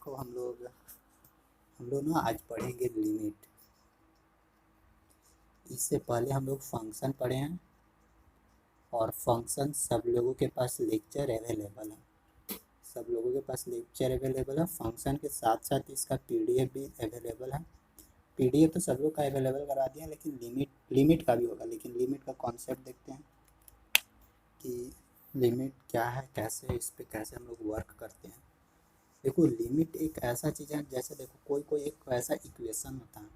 देखो हम लोग ना आज पढ़ेंगे लिमिट। इससे पहले हम लोग फंक्शन पढ़े हैं और फंक्शन सब लोगों के पास लेक्चर अवेलेबल है। सब लोगों के पास लेक्चर अवेलेबल है। फंक्शन के साथ साथ इसका पीडीएफ भी अवेलेबल है। पीडीएफ तो सब लोग का अवेलेबल करा दिया, लेकिन लिमिट का भी होगा। लेकिन लिमिट का कॉन्सेप्ट देखते हैं कि लिमिट क्या है, कैसे इस पे कैसे हम लोग वर्क करते हैं। देखो लिमिट एक ऐसा चीज़ है, जैसे देखो कोई कोई एक ऐसा इक्वेशन होता है,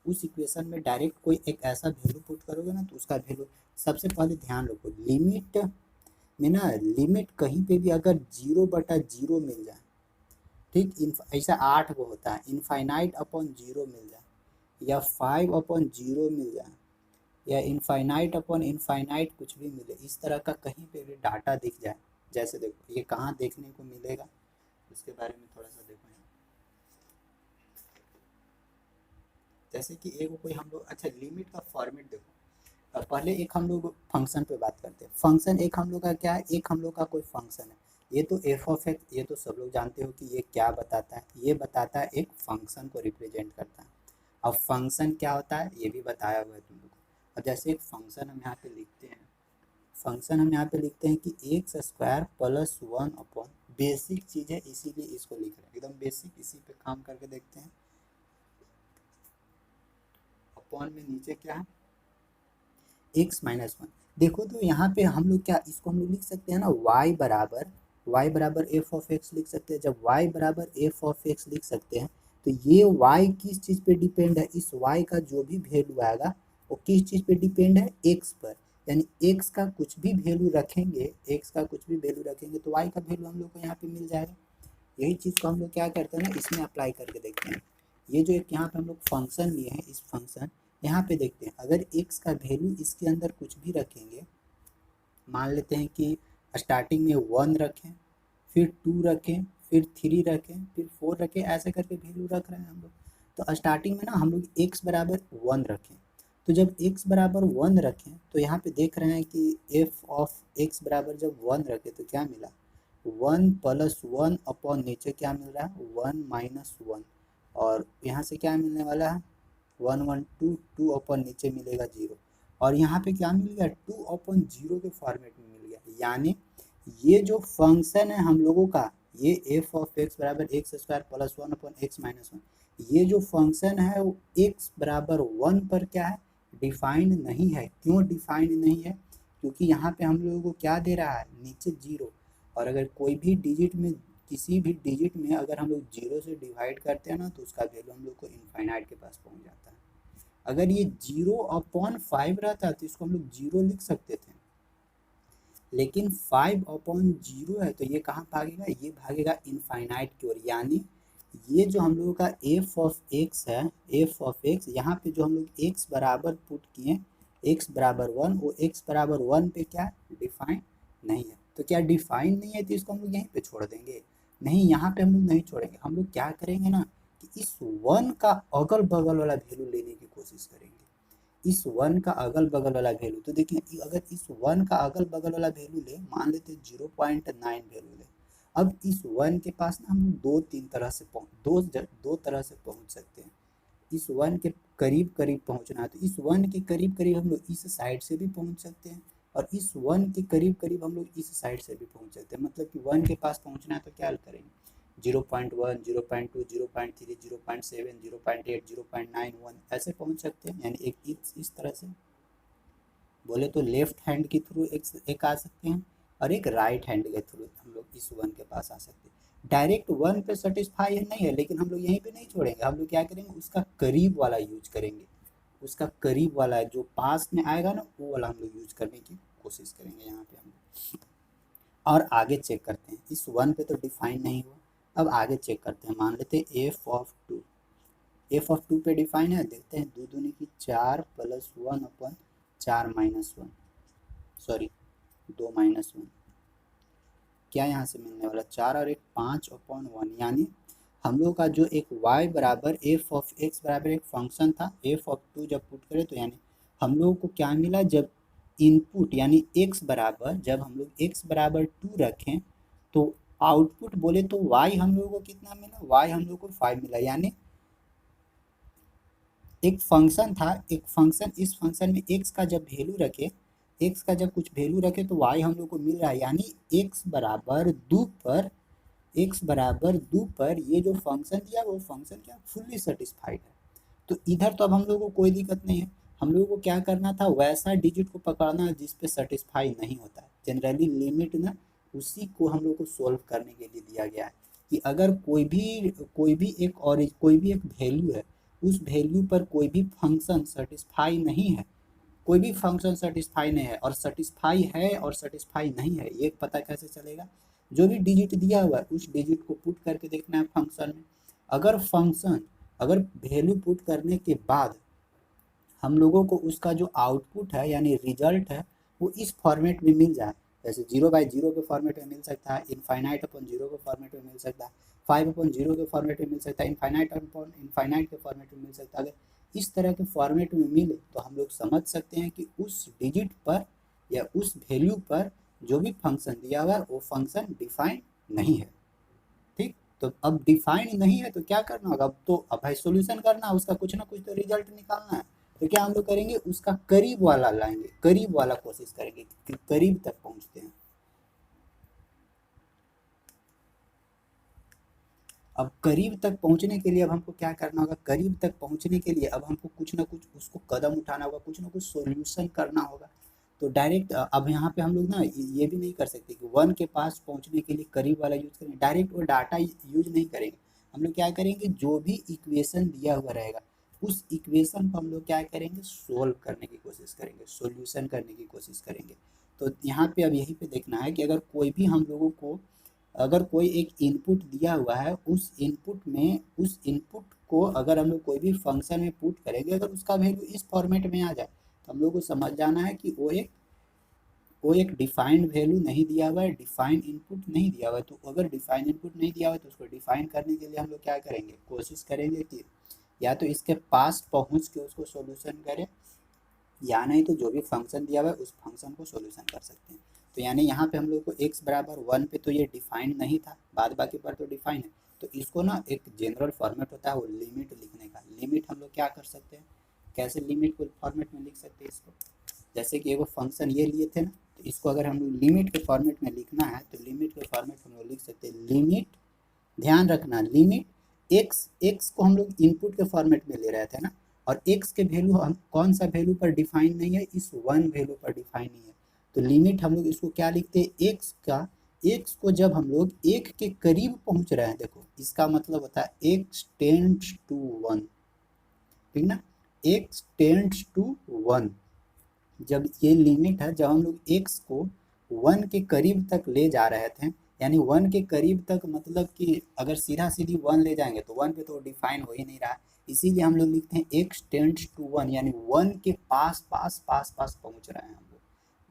उस इक्वेशन में डायरेक्ट कोई एक ऐसा वैल्यू पुट करोगे ना तो उसका वैल्यू, सबसे पहले ध्यान रखो लिमिट में ना, लिमिट कहीं पे भी अगर 0/0 मिल जाए, ठीक, ऐसा 8 वो होता है, इनफाइनाइट अपॉन 0 मिल जाए या 5/0 मिल जाए या इनफाइनाइट अपॉन इनफाइनाइट कुछ भी मिले, इस तरह का कहीं पे भी डाटा दिख जाए, जैसे देखो ये कहाँ देखने को मिलेगा उसके बारे में थोड़ा सा देखो। जैसे कि एक कोई हम लोग, अच्छा लिमिट का फॉर्मेट देखो। पहले एक हम लोग फंक्शन पे बात करते हैं। फंक्शन एक हम लोग का क्या है, एक हम लोग का कोई फंक्शन है। ये तो एफ ऑफ एक्स, ये तो सब लोग जानते हो कि ये क्या बताता है। ये बताता है एक फंक्शन को रिप्रेजेंट करता है। अब फंक्शन क्या होता है ये भी बताया हुआ है तुम लोग को। अब जैसे एक फंक्शन हम यहाँ पे लिखते हैं, फंक्शन हम यहाँ पे लिखते हैं कि x² + 1 बेसिक चीज़ है इसीलिए इसको लिख रहे हैं, एकदम बेसिक। इसी पे काम करके देखते हैं। अपॉन में नीचे क्या है, x-1। देखो तो यहाँ पे हम लोग क्या, इसको हम लोग लिख सकते हैं ना, y बराबर एफ ऑफ एक्स लिख सकते हैं। जब y बराबर एफ ऑफ एक्स लिख सकते हैं तो ये y किस चीज़ पे डिपेंड है, इस y का जो भी वैल्यू आएगा वो किस चीज़ पे डिपेंड है, x पर। यानी x का कुछ भी वैल्यू रखेंगे, x का कुछ भी वैल्यू रखेंगे तो y का वैल्यू हम लोग को यहाँ पे मिल जाएगा। यही चीज़ को हम लोग क्या करते हैं ना, इसमें अप्लाई करके देखते हैं। ये जो एक यहाँ पे हम लोग फंक्शन लिए हैं, इस फंक्शन यहाँ पे देखते हैं, अगर x का वैल्यू इसके अंदर कुछ भी रखेंगे, मान लेते हैं कि स्टार्टिंग में 1 रखें, फिर 2 रखें, फिर 3 रखें, फिर 4 रखें, ऐसे करके वैल्यू रख रहे हैं हम लोग। तो स्टार्टिंग में ना हम लोग x बराबर 1 रखें। तो जब x बराबर 1 रखें तो यहाँ पे देख रहे हैं कि एफ ऑफ x बराबर जब 1 रखे तो क्या मिला, 1 + 1 अपॉन नीचे क्या मिल रहा है, 1 - 1। और यहाँ से क्या मिलने वाला है, 1 1 2, 2 अपॉन नीचे मिलेगा 0। और यहाँ पे क्या मिल गया, 2/0 के फॉर्मेट में मिल गया। यानी ये जो फंक्शन है हम लोगों का, ये एफ ऑफ एक्स बराबर x² + 1/x-1, ये जो फंक्शन है वो x बराबर 1 पर क्या है, डिफाइंड नहीं है। क्यों डिफाइंड नहीं है, क्योंकि यहाँ पे हम लोगों को क्या दे रहा है, नीचे 0। और अगर कोई भी डिजिट में, किसी भी डिजिट में अगर हम लोग 0 से डिवाइड करते हैं ना तो उसका वैल्यू हम लोग को इनफाइनाइट के पास पहुँच जाता है। अगर ये 0/5 रहता तो इसको हम लोग 0 लिख सकते थे, लेकिन 5/0 है तो ये कहाँ भागेगा, ये भागेगा इनफाइनाइट की ओर। यानी ये जो हम लोगों का एफ ऑफ एक्स है, एफ ऑफ एक्स, यहाँ पे जो हम लोग एक्स बराबर पुट किए, एक्स बराबर 1, वो एक्स बराबर 1 पे क्या डिफाइन नहीं है। तो क्या डिफाइन नहीं है तो इसको हम लोग यहीं पे छोड़ देंगे, नहीं, यहाँ पे हम लोग नहीं छोड़ेंगे। हम लोग क्या करेंगे ना कि इस 1 का अगल बगल वाला वैल्यू लेने की कोशिश करेंगे। इस 1 का अगल बगल वाला वैल्यू, तो देखिए अगर इस 1 का अगल बगल वाला वैल्यू ले, मान लेते 0.9 वैल्यू ले। अब इस 1 के पास ना हम दो तरह से पहुंच सकते हैं। इस 1 के करीब करीब पहुंचना है तो इस 1 के करीब करीब हम लोग इस साइड से भी पहुंच सकते हैं, और इस 1 के करीब करीब हम लोग इस साइड से भी पहुंच सकते हैं। मतलब कि 1 के पास पहुंचना है तो क्या करेंगे, 0.1, 0.2, 0.3, 0.7, 0.8, 0.91 ऐसे पहुंच सकते हैं। यानी एक इस तरह से बोले तो लेफ्ट हैंड के थ्रू एक आ सकते हैं, और एक राइट हैंड के थ्रू हम लोग इस 1 के पास आ सकते हैं। डायरेक्ट 1 पे सेटिस्फाई नहीं है, लेकिन हम लोग यहीं पे नहीं छोड़ेंगे। हम लोग क्या करेंगे, उसका करीब वाला यूज करेंगे। उसका करीब वाला जो पास में आएगा ना, वो वाला हम लोग यूज करने की कोशिश करेंगे यहाँ पे हम लोग। और आगे चेक करते हैं, इस 1 पे तो डिफाइन नहीं हुआ। अब आगे चेक करते हैं, मान लेते हैं एफ ऑफ 2, एफ ऑफ 2 पे डिफाइन है। देखते हैं, 2 दूनी की 4 + 1/4 - 1, सॉरी 2 - 1, क्या यहाँ से मिलने वाला, 4 और 1 5/1। यानी हम लोग का जो एक y बराबर एफ ऑफ एक्स बराबर एक फंक्शन था, एफ ऑफ 2 जब पुट करें तो यानी हम लोगों को क्या मिला, जब इनपुट यानी x बराबर, जब हम लोग x बराबर 2 रखें तो आउटपुट बोले तो y हम लोगों को कितना मिला, y हम लोग को 5 मिला। यानी एक फंक्शन था, एक फंक्शन, इस फंक्शन में x का जब वैल्यू रखे, x का जब कुछ वैल्यू रखे तो y हम लोग को मिल रहा है। यानी x बराबर 2 पर, x बराबर 2 पर ये जो फंक्शन दिया वो फंक्शन क्या फुल्ली सेटिस्फाइड है। तो इधर तो अब हम लोगों को कोई दिक्कत नहीं है, हम लोगों को क्या करना था, वैसा डिजिट को पकड़ना जिस पे सेटिस्फाई नहीं होता है। जनरली लिमिट ना उसी को हम लोग को सोल्व करने के लिए दिया गया है कि अगर कोई भी एक वैल्यू है, उस वैल्यू पर कोई भी फंक्शन सेटिस्फाई नहीं है, कोई भी फंक्शन सेटिस्फाई नहीं है, और सेटिस्फाई है और सेटिस्फाई नहीं है ये पता कैसे चलेगा, जो भी डिजिट दिया हुआ है उस डिजिट को पुट करके देखना है फंक्शन में। अगर फंक्शन, अगर वैल्यू पुट करने के बाद हम लोगों को उसका जो आउटपुट है यानी रिजल्ट है वो इस फॉर्मेट में मिल जाए, जैसे 0/0 के फॉर्मेट में मिल सकता है, इनफाइनाइट अपॉन 0 के फॉर्मेट में मिल सकता है, 5/0 के फॉर्मेट में मिल सकता है, इनफाइनाइट अपॉन इनफाइनाइट के फॉर्मेट में मिल सकता है। अगर इस तरह के फॉर्मेट में मिले तो हम लोग समझ सकते हैं कि उस डिजिट पर या उस वैल्यू पर जो भी फंक्शन दिया हुआ है वो फंक्शन डिफाइन नहीं है। ठीक, तो अब डिफाइन नहीं है तो क्या करना होगा, अब तो अब भाई सोल्यूशन करना है, उसका कुछ ना कुछ तो रिजल्ट निकालना है। तो क्या हम लोग करेंगे, उसका करीब वाला लाएंगे, करीब वाला कोशिश करेंगे कि करीब तक पहुंचते हैं। अब करीब तक पहुंचने के लिए अब हमको क्या करना होगा, करीब तक पहुंचने के लिए अब हमको कुछ ना कुछ उसको कदम उठाना होगा, कुछ ना कुछ सॉल्यूशन करना होगा। तो डायरेक्ट अब यहाँ पे हम लोग ना ये भी नहीं कर सकते कि 1 के पास पहुंचने के लिए करीब वाला यूज करेंगे, डायरेक्ट वो डाटा यूज नहीं करेंगे। हम लोग क्या करेंगे, जो भी इक्वेशन दिया हुआ रहेगा उस इक्वेशन को हम लोग क्या करेंगे, सोल्व करने की कोशिश करेंगे, सॉल्यूशन करने की कोशिश करेंगे। तो यहाँ पे अब यही पे देखना है कि अगर कोई भी हम लोगों को, अगर कोई एक इनपुट दिया हुआ है, उस इनपुट को अगर हम लोग कोई भी फंक्शन में पुट करेंगे, अगर उसका वैल्यू इस फॉर्मेट में आ जाए तो हम लोग को समझ जाना है कि वो एक डिफाइंड वैल्यू नहीं दिया हुआ है, डिफाइंड इनपुट नहीं दिया हुआ है। तो अगर डिफाइंड इनपुट नहीं दिया हुआ है तो उसको डिफाइन करने के लिए हम लोग क्या करेंगे, कोशिश करेंगे कि या तो इसके पास पहुंच के उसको सॉल्यूशन करें, या नहीं तो जो भी फंक्शन दिया हुआ है उस फंक्शन को सॉल्यूशन कर सकते हैं। तो यानी यहाँ पे हम लोग को x बराबर 1 पे तो ये डिफाइंड नहीं था, बाद बाकी पर तो डिफाइन है। तो इसको ना एक जनरल फॉर्मेट होता है वो लिमिट लिखने का, लिमिट हम लोग क्या कर सकते हैं, कैसे लिमिट को फॉर्मेट में लिख सकते हैं इसको, जैसे कि एगो फंक्शन ये लिए थे ना, तो इसको अगर हम लोग लिमिट के फॉर्मेट में लिखना है तो लिमिट के फॉर्मेट हम लोग लिख सकते हैं लिमिट, ध्यान रखना लिमिट एक्स को हम लोग इनपुट के फॉर्मेट में ले रहे थे ना, और एक्स के वैल्यू हम कौन सा वैल्यू पर डिफाइन नहीं है, इस 1 वैल्यू पर डिफाइन नहीं है। तो लिमिट हम लोग इसको क्या लिखते हैं, एक्स को जब हम लोग 1 के करीब पहुंच रहे हैं, देखो इसका मतलब होता है एक्स टेंड्स टू 1, ठीक ना, एक्स टेंड्स टू 1, जब ये लिमिट है, जब हम लोग एक्स को 1 के करीब तक ले जा रहे थे, यानी 1 के करीब तक मतलब कि अगर सीधा सीधी 1 ले जाएंगे तो 1 पे तो डिफाइन हो ही नहीं रहा है, इसीलिए हम लोग लिखते हैं एक्स टेंड्स टू 1, यानी 1 के पास पास पास पास पहुंच रहे हैं हम लोग,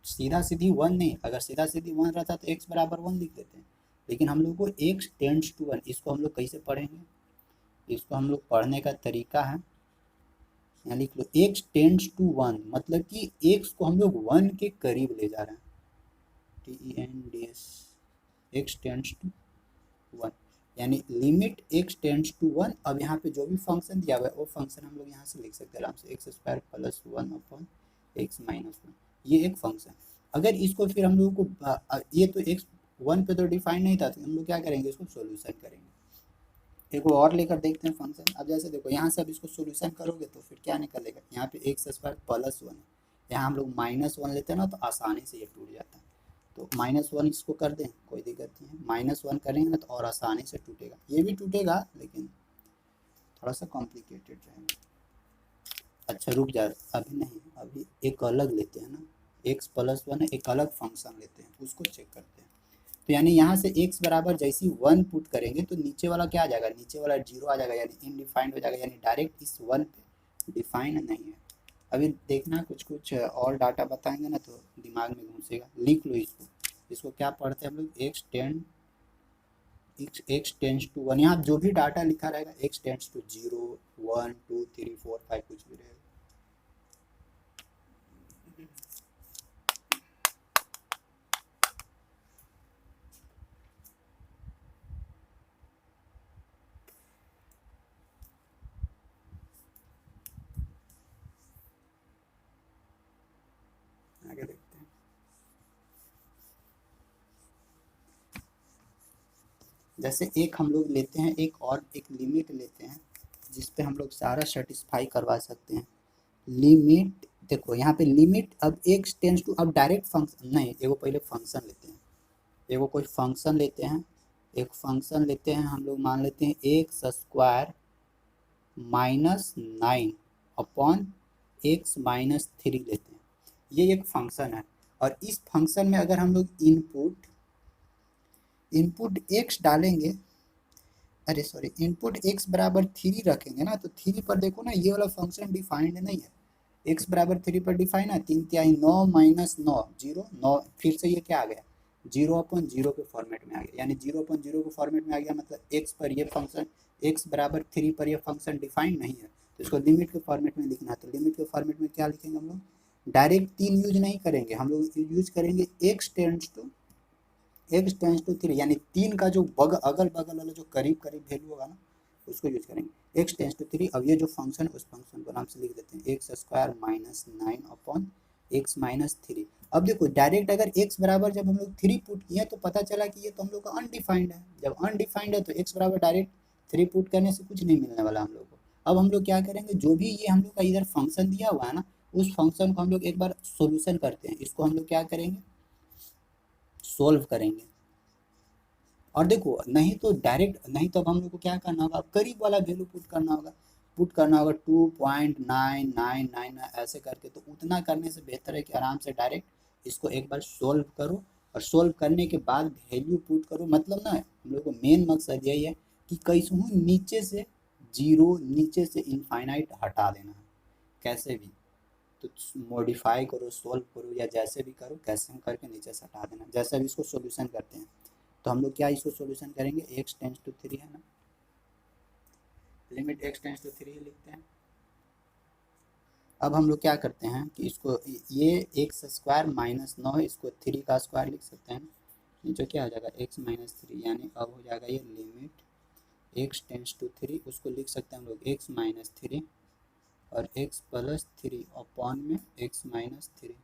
सीधा सीधी 1 नहीं, अगर सीधा सीधी 1 रहता तो एक्स बराबर 1 लिख देते हैं, लेकिन हम लोग को एक्स टेंड्स टू 1, इसको हम लोग कैसे पढ़ेंगे, इसको हम लोग पढ़ने का तरीका है, यहाँ लिख लो एक्स टेंड्स टू 1, मतलब कि एक्स को हम लोग 1 के करीब ले जा रहे हैं, TENDS, एक्स टेंड्स टू 1, यानी लिमिट एक्स टेंड्स टू 1। अब यहाँ पे जो भी फंक्शन दिया हुआ है वो फंक्शन हम लोग यहाँ से लिख सकते हैं आराम से, x square plus 1 upon x minus 1, ये एक फंक्शन। अगर इसको फिर हम लोग को ये तो एक्स 1 पे तो डिफाइन नहीं था, तो हम लोग क्या करेंगे, इसको सोल्यूशन करेंगे। एक और लेकर देखते हैं फंक्शन। अब जैसे देखो यहाँ से अब इसको सोल्यूशन करोगे तो फिर क्या निकलेगा, यहाँ पे एक्स स्क्वायर प्लस 1 है, यहाँ हम लोग -1 लेते हैं ना तो आसानी से ये टूट जाता है, तो -1 इसको कर दें कोई दिक्कत नहीं है, -1 करेंगे ना तो और आसानी से टूटेगा, ये भी टूटेगा लेकिन थोड़ा सा कॉम्प्लिकेटेड रहेगा। अच्छा रुक जा, अभी नहीं, अभी एक अलग लेते हैं ना, एक्स प्लस 1 है, एक अलग फंक्शन लेते हैं उसको चेक करते हैं। तो यानी यहाँ से x बराबर जैसे ही 1 पुट करेंगे तो नीचे वाला क्या आ जाएगा, नीचे वाला 0 आ जाएगा, यानी इनडिफाइंड हो जाएगा, यानी डायरेक्ट इस 1 पे डिफाइन नहीं है। अभी देखना कुछ कुछ और डाटा बताएंगे ना तो दिमाग में घुसेगा, लिख लो इसको, इसको क्या पढ़ते हैं हम लोग, एक्स टेंस टू 1, यहाँ जो भी डाटा लिखा रहेगा एक्स टेंस टू 0 1 2 3 4 5 कुछ भी रहेगा। जैसे एक हम लोग लेते हैं, एक और एक लिमिट लेते हैं जिस पे हम लोग सारा सेटिस्फाई करवा सकते हैं। लिमिट देखो यहाँ पे लिमिट, अब x टेंस टू, अब डायरेक्ट फंक्शन नहीं, एगो पहले फंक्शन लेते हैं, एगो कोई फंक्शन लेते हैं, एक फंक्शन लेते हैं हम लोग, मान लेते हैं एक्स स्क्वायर -9 अपॉन एक्स -3 लेते हैं, ये एक फंक्शन है। और इस फंक्शन में अगर हम लोग इनपुट x डालेंगे, अरे सॉरी, इनपुट x बराबर 3 रखेंगे ना, तो 3 पर देखो ना, ये वाला फंक्शन डिफाइंड नहीं है। x बराबर 3 पर डिफाइन है, 3 तिहाई 9 -9 0 9, फिर से ये क्या आ गया, 0/0 के फॉर्मेट में आ गया, यानी 0/0 के फॉर्मेट में आ गया, मतलब x पर ये फंक्शन, x बराबर 3 पर ये फंक्शन डिफाइंड नहीं है, तो इसको लिमिट के फॉर्मेट में लिखना है। तो लिमिट के फॉर्मेट में क्या लिखेंगे हम लोग, डायरेक्ट 3 यूज नहीं करेंगे, हम लोग यूज करेंगे x टेंस टू 3, यानी 3 का जो अगल बगल वाला जो करीब करीब वैल्यू होगा ना, उसको यूज करेंगे, x टेंस टू 3। अब ये जो फंक्शन है उस फंक्शन को नाम से लिख देते हैं एक्स स्क्वायर -9 अपॉन एक्स -3। अब देखो डायरेक्ट अगर x बराबर जब हम लोग 3 पुट किए तो पता चला कि ये तो हम लोग का अनडिफाइंड है, जब अनडिफाइंड है तो x बराबर डायरेक्ट 3 पुट करने से कुछ नहीं मिलने वाला हम लोग को। अब हम लोग क्या करेंगे, जो भी ये हम लोग का इधर फंक्शन दिया हुआ है ना, उस फंक्शन को हम लोग एक बार सोल्यूशन करते हैं, इसको हम लोग क्या करेंगे, सोल्व करेंगे। और देखो नहीं तो डायरेक्ट नहीं, तो अब हम लोग को क्या करना होगा, करीब वाला वैल्यू पुट करना होगा 2.9999 ऐसे करके। तो उतना करने से बेहतर है कि आराम से डायरेक्ट इसको एक बार सोल्व करो, और सोल्व करने के बाद वैल्यू पुट करो। मतलब ना हम लोग को मेन मकसद यही है कि कैसे हूँ नीचे से जीरो, नीचे से इनफाइनाइट हटा देना है कैसे भी, तो मॉडिफाई करो, सोल्व करो, या जैसे भी करो, कैसे करके नीचे से हटा देना। जैसे अभी इसको सोल्यूशन करते हैं, तो हम लोग क्या इसको सोल्यूशन करेंगे, x टेंस टू 3 है ना, लिमिट x टेंस टू 3 लिखते हैं। अब हम लोग क्या करते हैं कि इसको, ये एक्स स्क्वायर -9 है, इसको 3 का स्क्वायर लिख सकते हैं, नीचे क्या आ जाएगा x -3, यानी अब हो जाएगा ये लिमिट x टेंस टू 3, उसको लिख सकते हैं हम लोग x -3 और x +3 अपॉन में x -3,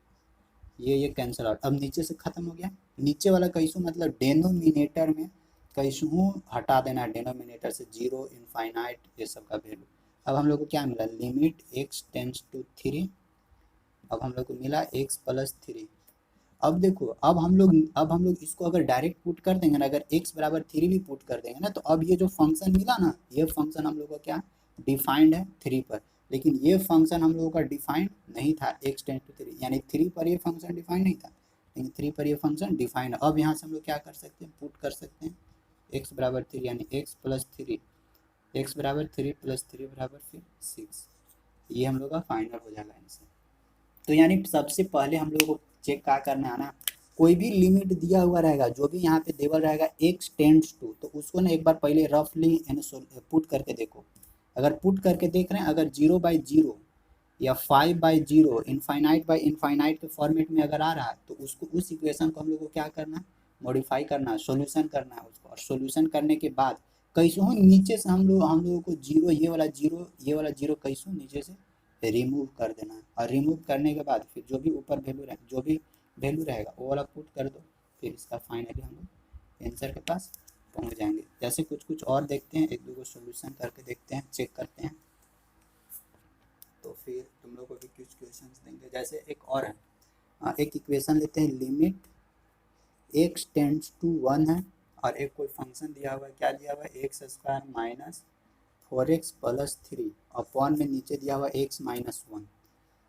ये कैंसिल आउट। अब नीचे से खत्म हो गया, नीचे वाला कैसू मतलब डेनोमिनेटर में कैसू हटा देना है, डेनोमिनेटर से जीरो, इनफाइनाइट, ये सब का वैल्यू। अब हम लोग को क्या मिला, लिमिट x टेंस टू 3, अब हम लोग को मिला x +3। अब देखो, अब हम लोग इसको अगर डायरेक्ट पुट कर देंगे ना, अगर x बराबर 3 भी पुट कर देंगे ना, तो अब ये जो फंक्शन मिला ना, ये फंक्शन हम लोग का क्या डिफाइंड है 3 पर, लेकिन ये फंक्शन हम लोगों का डिफाइंड नहीं था x टेंस टू 3, यानी 3 पर ये फंक्शन डिफाइंड नहीं था, लेकिन 3 पर ये फंक्शन डिफाइंड है। अब यहाँ से हम लोग क्या कर सकते हैं, पुट कर सकते हैं x बराबर 3, यानी x बराबर 3 + 3 बराबर फिर 6, ये हम लोग का फाइनल हो जाएगा आंसर। तो यानी सबसे पहले हम लोग को चेक क्या करना है ना, कोई भी लिमिट दिया हुआ रहेगा, जो भी यहाँ पे देवल रहेगा x टेंड्स टू, तो उसको ना एक बार पहले रफली पुट करके देखो। अगर पुट करके देख रहे हैं, अगर 0/0 या 5/0, इनफाइनाइट के फॉर्मेट में अगर आ रहा है, तो उसको, उस इक्वेशन को हम लोग को क्या करना है, मॉडिफाई करना है, सॉल्यूशन करना है उसको। और सॉल्यूशन करने के बाद कैसे हो नीचे से हम लोगों को जीरो, ये वाला जीरो कैसे नीचे से रिमूव कर देना है। और रिमूव करने के बाद फिर जो भी ऊपर वैल्यू रहेगा वो वाला पुट कर दो, फिर इसका फाइनली हम लोग आंसर के पास पहुंच जाएंगे। जैसे कुछ और देखते हैं, एक दो को सोल्यूशन करके देखते हैं, चेक करते हैं, तो फिर तुम लोग को भी कुछ क्वेश्चन देंगे। जैसे एक और है, एक इक्वेशन लेते हैं, लिमिट x टेंड्स टू 1 है, और एक कोई फंक्शन दिया हुआ है, क्या दिया हुआ है, x² -4x + 3 अपॉन में नीचे दिया हुआ x -1।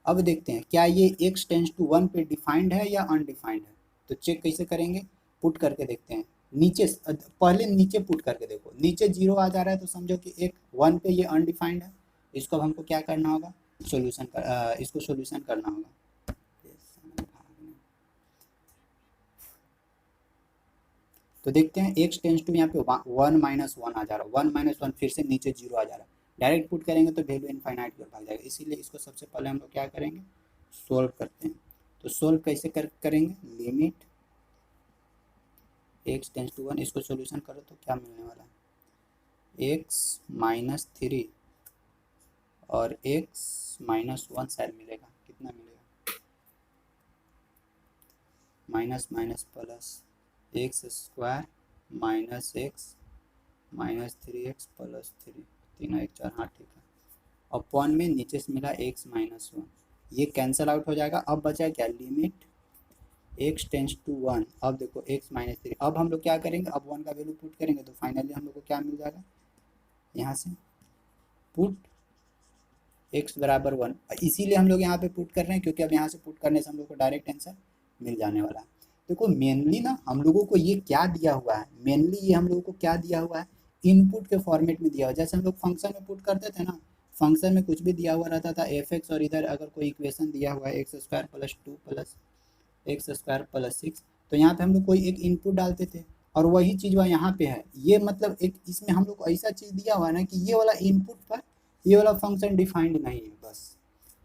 अब देखते हैं क्या ये x टेंड्स टू 1 पे डिफाइंड है या अनडिफाइंड है, तो चेक कैसे करेंगे, पुट करके देखते हैं। नीचे पहले नीचे पुट करके देखो, नीचे 0 आ जा रहा है तो समझो कि एक 1 पे ये अनडिफाइंड है। इसको अब हमको क्या करना होगा, इसको सोल्यूशन करना होगा। तो देखते हैं x टेंस टू यहाँ पे 1 -1 आ जा रहा है, 1 -1 फिर से नीचे 0 आ जा रहा है, डायरेक्ट पुट करेंगे तो वैल्यू इनफाइनाइट की ओर भाग जाएगा, इसीलिए इसको सबसे पहले हम लोग क्या करेंगे, सोल्व करते हैं। तो सोल्व कैसे करेंगे, लिमिट x टेंस टू 1, इसको सोल्यूशन करो तो क्या मिलने वाला है, x -3 और x -1 शायद मिलेगा, कितना मिलेगा, minus minus plus, x² - x -3x + 3, 3 और 1 4, हाँ ठीक है। अपॉन में नीचे से मिला x - 1, ये कैंसल आउट हो जाएगा। अब बचा क्या, लिमिट x टेंस टू 1। अब देखो x - 3, अब हम लोग क्या करेंगे, अब 1 का वैल्यू पुट करेंगे तो फाइनली हम लोग को क्या मिल जाएगा, यहाँ से पुट x बराबर 1। इसीलिए हम लोग यहाँ पे पुट कर रहे हैं, क्योंकि अब यहाँ से पुट करने से हम लोग को डायरेक्ट आंसर मिल जाने वाला है। देखो मेनली ना हम लोगों को ये क्या दिया हुआ है, मेनली ये हम लोगों को क्या दिया हुआ है, इनपुट के फॉर्मेट में दिया हुआ है। जैसे हम लोग फंक्शन में पुट करते थे ना, फंक्शन में कुछ भी दिया हुआ रहता था f(x) और इधर अगर कोई इक्वेशन दिया हुआ है x² + 2 + x² + 6, तो यहाँ पे हम लोग कोई एक इनपुट डालते थे और वही चीज़ वह यहाँ पे है। ये मतलब एक इसमें हम लोग को ऐसा चीज़ दिया हुआ है ना कि ये वाला इनपुट पर ये वाला फंक्शन डिफाइंड नहीं है बस।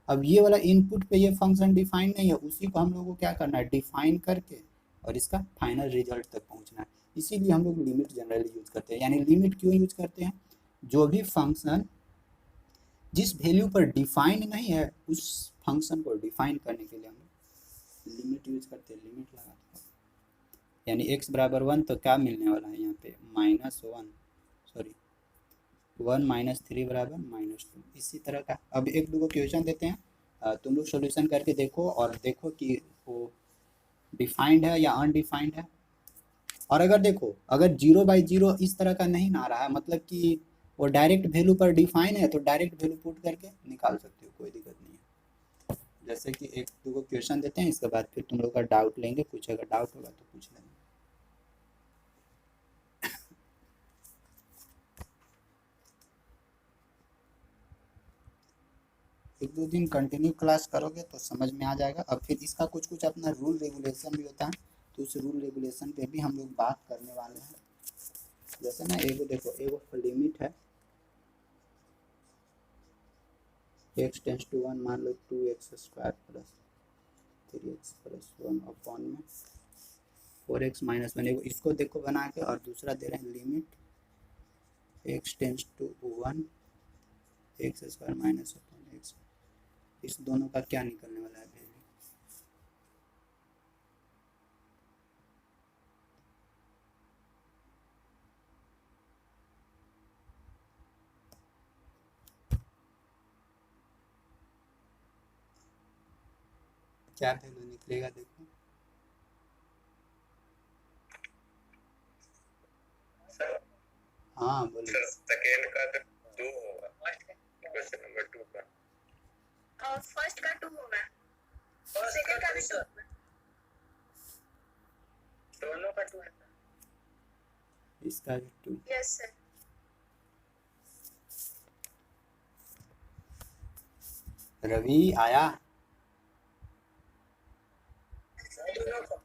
अब ये वाला इनपुट पे ये फंक्शन डिफाइन नहीं है, उसी को हम लोग को क्या करना है, डिफाइन करके और इसका फाइनल रिजल्ट तक पहुंचना है। इसीलिए हम लोग लिमिट जनरली यूज करते हैं। यानी लिमिट क्यों यूज करते हैं, जो भी फंक्शन जिस वैल्यू पर डिफाइन नहीं है उस फंक्शन को डिफाइन करने के लिए हम लोग लिमिट यूज करते हैं, लिमिट लगाते हैं। यानी x बराबर 1 तो क्या मिलने वाला है यहाँ पे, -1, सॉरी 1 - 3 बराबर -2। इसी तरह का अब एक दो क्वेश्चन देते हैं, तुम लोग सॉल्यूशन करके देखो और देखो कि वो डिफाइंड है या अनडिफाइंड है। और अगर देखो अगर 0/0 इस तरह का नहीं ना रहा है, मतलब कि वो डायरेक्ट वैल्यू पर डिफाइन है, तो डायरेक्ट वैल्यू पुट करके निकाल सकते हो, कोई दिक्कत नहीं है। जैसे कि एक दो क्वेश्चन देते हैं, इसके बाद फिर तुम लोग का डाउट लेंगे, कुछ अगर डाउट होगा तो पूछ लेंगे। एक दो दिन कंटिन्यू क्लास करोगे तो समझ में आ जाएगा। अब फिर इसका कुछ कुछ अपना रूल रेगुलेशन भी होता है, तो उस रूल रेगुलेशन पे भी हम लोग बात करने वाले हैं। जैसे ना एगो देखो, एगो लिमिट है x टेंस टू 1, मान लो 2x² + 3x + 1 अपॉन में 4x - 1। एगो इसको देखो बना के, और दूसरा दे रहे हैं limit x tends to 1 x² - upon x। इस दोनों का क्या निकलने वाला है वैल्यू, क्या वैल्यू निकलेगा देखो। हाँ बोलो। सेकेंड का तो 2 होगा, क्वेश्चन नंबर 2 का, और फर्स्ट का 2 होगा, सेकंड का भी 2 होगा, दोनों का 2 है, इसका भी 2। Yes sir. रवि आया, दोनों का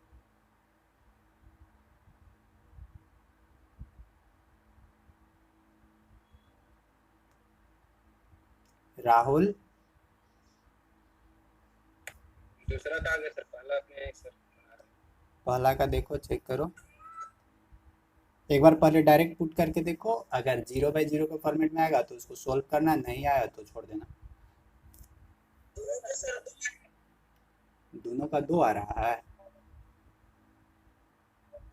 राहुल दूसरा का आगे सर, पहला अपने सर पहला का देखो, चेक करो एक बार, पहले डायरेक्ट पुट करके देखो। अगर 0/0 के फॉर्मेट में आएगा तो उसको सोल्व करना, नहीं आया तो छोड़ देना। दोनों का 2 आ रहा है,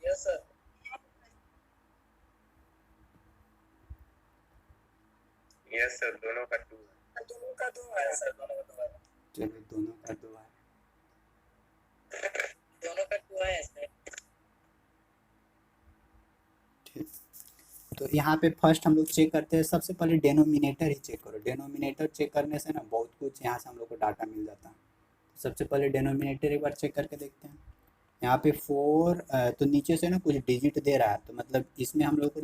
यस सर, यस सर, दोनों का 2 है, दोनों का 2 है सर, दोनों का 2 है, चलो दोनों का 2 है, दोनों का 2 है सर। ठीक। तो यहाँ पे फर्स्ट हम लोग चेक करते हैं, सबसे पहले डेनोमिनेटर ही चेक करो। डेनोमिनेटर चेक करने से ना बहुत कुछ यहाँ से हम लोग को डाटा मिल जाता है। सबसे पहले डेनोमिनेटर एक बार चेक करके देखते हैं। यहाँ पे 4 तो नीचे से ना कुछ डिजिट दे रहा है, तो मतलब इसमें हम लोग को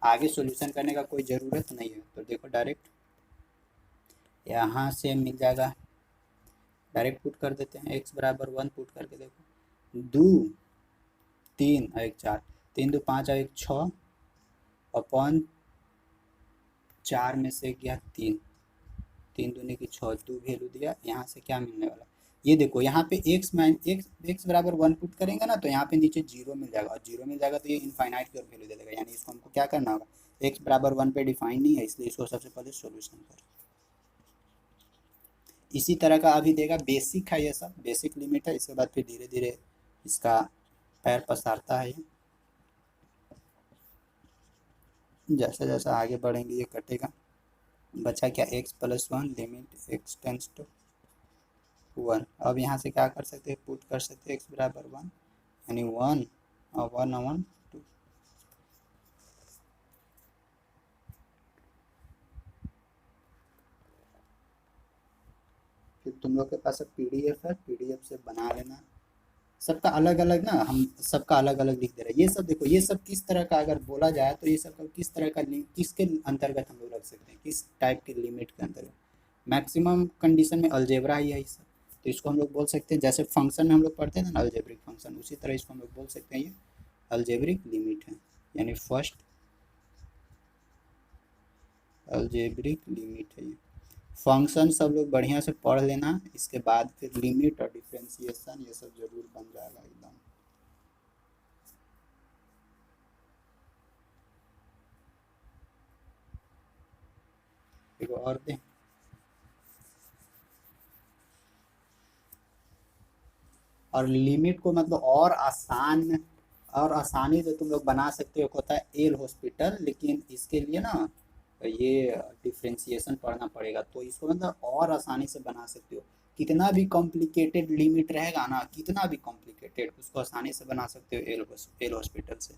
आगे सॉल्यूशन करने का कोई ज़रूरत नहीं है। तो देखो डायरेक्ट यहाँ से मिल जाएगा, डायरेक्ट पुट कर देते हैं। x बराबर 1 पुट करके देखो, 2 3 और 1 4, 3 2 5 और 1 6 अपॉन 4 में से गया 3, 3 दूनी की 6, 2 वैल्यू दिया। यहाँ से क्या मिलने वाला, ये देखो यहाँ पे x बराबर 1 पुट करेंगे ना, तो यहाँ पे नीचे 0 मिल जाएगा, और 0 मिल जाएगा तो ये इनफाइनाइट की ओर वैल्यू दे देगा। यानी इसको हमको क्या करना होगा, x बराबर 1 पे डिफाइन नहीं है, इसलिए इसको सबसे पहले सोल्यूशन करें। इसी तरह का अभी देगा, बेसिक है ये सब, बेसिक लिमिट है। इसके बाद फिर धीरे धीरे इसका पैर पसारता है ये। जैसा जैसा आगे बढ़ेंगे ये कटेगा। बचा क्या, x plus one limit x tends to 1। अब यहाँ से क्या कर सकते हैं, पुट कर सकते हैं x बराबर 1, यानी 1 और 1 2। फिर तुम लोग के पास अब PDF है, PDF से बना लेना। सबका अलग अलग ना, हम सबका अलग अलग लिख दे रहे हैं। ये सब देखो, ये सब किस तरह का अगर बोला जाए तो ये सब किस तरह का किसके अंतर्गत हम लोग रख सकते हैं, किस टाइप के लिमिट के अंतर्गत। मैक्सिमम कंडीशन में अलजेब्रा ही है ये सब। तो इसको हम लोग बोल सकते हैं, जैसे फंक्शन में हम लोग पढ़ते थे ना अलजेब्रिक फंक्शन, उसी तरह इसको हम लोग बोल सकते हैं ये अलजेब्रिक लिमिट है, यानी फर्स्ट अलजेब्रिक लिमिट है ये। फंक्शन सब लोग बढ़िया से पढ़ लेना, इसके बाद फिर लिमिट और डिफ्रेंसिएशन ये सब जरूर बन जाएगा एकदम। देखो और दें, और लिमिट को मतलब और आसान और आसानी से तुम लोग बना सकते हो, होता है एल हॉस्पिटल, लेकिन इसके लिए ना ये डिफ्रेंसिएशन पढ़ना पड़ेगा, तो इसको मतलब और आसानी से बना सकते हो। कितना भी कॉम्प्लिकेटेड लिमिट रहेगा ना, कितना भी कॉम्प्लिकेटेड, उसको आसानी से बना सकते हो एल हॉस्पिटल से।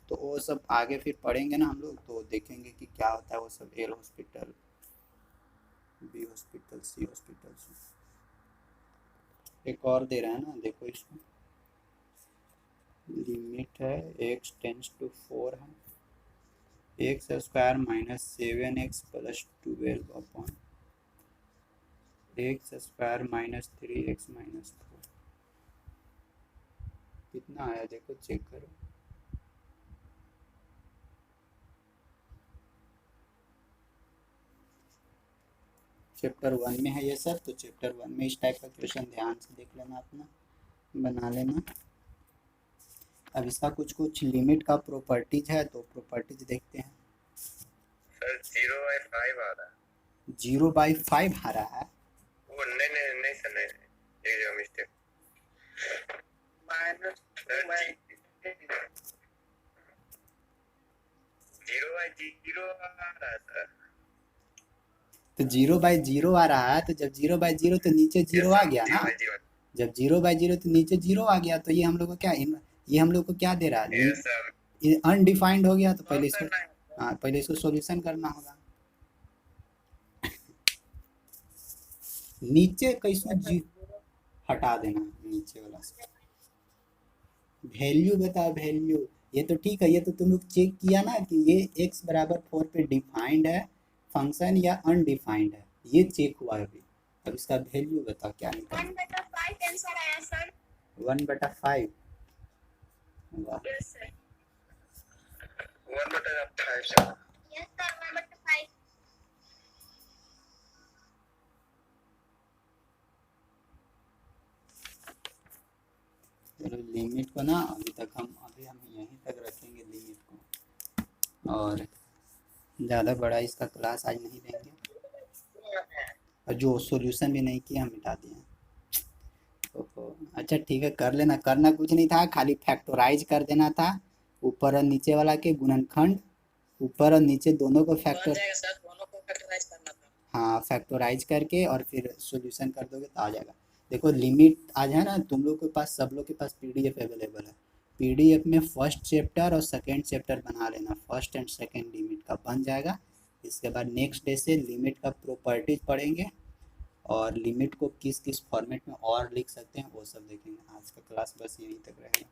तो वो सब आगे फिर पढ़ेंगे ना हम लोग, तो देखेंगे कि क्या होता है वो सब, एल हॉस्पिटल, बी हॉस्पिटल, सी हॉस्पिटल से। एक और दे रहे हैं ना, देखो इसमें लिमिट है x टेंस टू 4 है, x square minus 7x plus 12 upon x square minus 3x minus 4। कितना आया देखो, चेक करो। चैप्टर 1 में है ये सब, तो चैप्टर 1 में इस टाइप का क्वेश्चन ध्यान से देख लेना, अपना बना लेना। अब इसका कुछ कुछ लिमिट का प्रॉपर्टीज है, तो प्रॉपर्टीज देखते हैं। सर 0/5 आ रहा है। 0/5 आ रहा है? वो नहीं नहीं नहीं सर, नहीं एक जगह मिस्टेक, माइनस 0/0 आ रहा है सर। तो 0/0 आ रहा है, तो जब 0/0 तो नीचे 0 आ गया ना। जब 0/0 तो नीचे 0 आ गया, तो ये हम लोग को क्या, ये हम लोग को क्या दे रहा है, ये अनडिफाइंड हो गया। तो पहले इसको, हाँ पहले इसको सॉल्यूशन करना होगा। नीचे कैसे जी हटा देना, नीचे वाला वैल्यू बताओ, वैल्यू। ये तो ठीक है, ये तो तुम लोग चेक किया ना कि ये x बराबर 4 पे डिफाइंड है फंक्शन या अनडिफाइंड है, ये चेक हुआ है अभी। अब इसका वैल्यू बताओ क्या निकला। 1/5 आंसर आया सर। 1/5? वाह, yes sir, 1/5 sir. Yes sir, 1/5। चलो लिमिट को ना अभी हम यहीं तक रखेंगे लिमिट को, और ज़्यादा बड़ा इसका क्लास आज नहीं लेंगे। और जो सॉल्यूशन भी नहीं किया हम मिटा दिए। ओहो, अच्छा ठीक है, कर लेना, करना कुछ नहीं था, खाली फैक्टराइज कर देना था ऊपर और नीचे वाला के गुणनखंड, ऊपर और नीचे दोनों को फैक्टर, दोनों को फैक्टराइज करना था। हाँ फैक्टराइज करके और फिर सॉल्यूशन कर दोगे तो आ जाएगा। देखो लिमिट आ जाए ना, तुम लोग के पास, सब लोग के पास PDF अवेलेबल है। PDF में फर्स्ट चैप्टर और सेकंड चैप्टर बना लेना, फर्स्ट एंड सेकंड लिमिट का बन जाएगा। इसके बाद नेक्स्ट डे से लिमिट का प्रॉपर्टीज पढ़ेंगे, और लिमिट को किस किस फॉर्मेट में और लिख सकते हैं वो सब देखेंगे। आज का क्लास बस यहीं तक रहेगा।